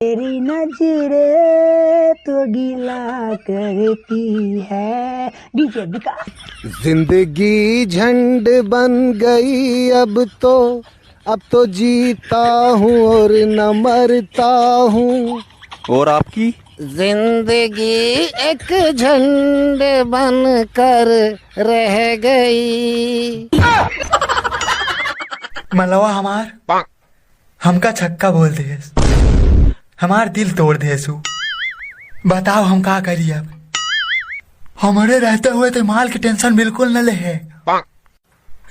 तेरी नजरें तो गिला करती है। डीजे विकास। जिंदगी झंड बन गई अब तो जीता हूँ और न मरता हूँ। और आपकी जिंदगी एक झंड बन कर रह गई। मलवा हमार हमका छक्का बोल दे, हमार दिल तोड़ दे सु। बताओ हम का करिए अब। हमारे रहते हुए तो माल की टेंशन बिल्कुल न ले है।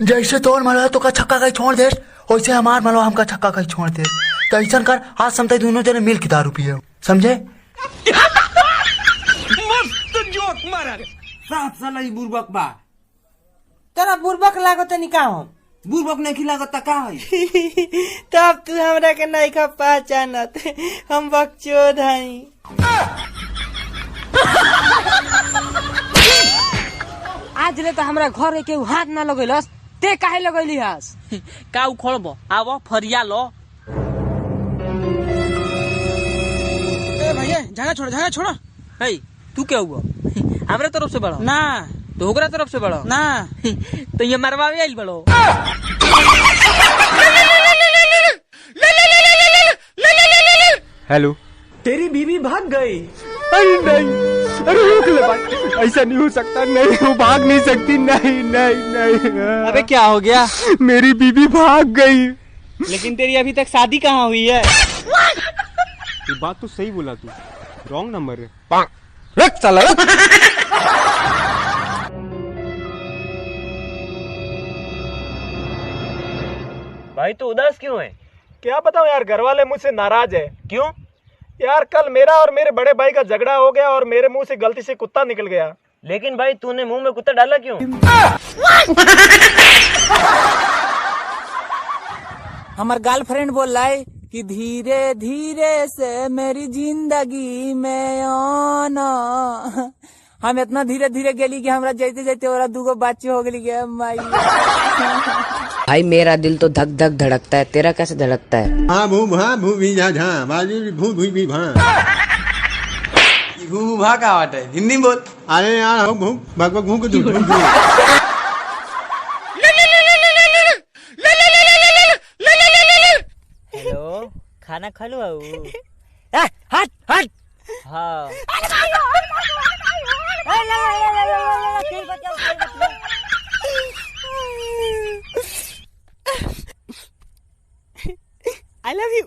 जैसे तोड़ मलवा तो का छक्का कहीं छोड़ दे, वैसे हमार मलवा हमका छक्का कहीं छोड़ दे। तो ऐसा कर आज समझते दोनों जने मिल के दारू पिए, समझे? मस्त जोक मारा रे। साफ साला ही बुर्बक बा। तोरा बुर्बक लागत नहीं का हम? बुर्बक नहीं खिलागत का है? तब तू हमरा के नहीं खा पहचानत, हम बकचोद हई। आज ले तो हमरा घर के हाथ ना लगैलस, ते काहे लगैली हस? का उखड़ब आव फरिया लो। ए भैया झगड़ा छोड़। हे तू क्या हुआ? हमरा तरफ से बड़ो ना तो ओकरा तरफ से बड़ो ना तो ये मरवावे आइल बड़ो। हेलो। तेरी बीवी भाग गई। अरे नहीं, अरे रोक ले भाई, ऐसा नहीं हो सकता। नहीं, वो भाग नहीं सकती। नहीं नहीं नहीं। अबे क्या हो गया? मेरी बीवी भाग गई। लेकिन तेरी अभी तक शादी कहाँ हुई है? ये बात तो सही बोला तू, रॉन्ग नंबर है। रख साला रख। भाई तो उदास क्यों है? क्या बताऊं यार, घर वाले मुझसे नाराज है। क्यों? यार कल मेरा और मेरे बड़े भाई का झगड़ा हो गया और मेरे मुंह से गलती से कुत्ता निकल गया। लेकिन भाई तूने मुंह में कुत्ता डाला क्यों? हमार गर्लफ्रेंड बोल रहा है कि धीरे धीरे से मेरी जिंदगी में आना। हम इतना धीरे धीरे गेली कि हमरा जाते जाते और दूगो बच्चे हो गली के माई। भाई मेरा दिल तो धक धक धड़कता है, तेरा कैसे धड़कता है? हाँ भू भा भू भी जा झा बाजू भू भू भी भा। भू भा का बात है, हिंदी बोल। अरे यार हो भू भग भग भू को दूध। हेलो, खाना खा लो। हट हट। हाँ I love you.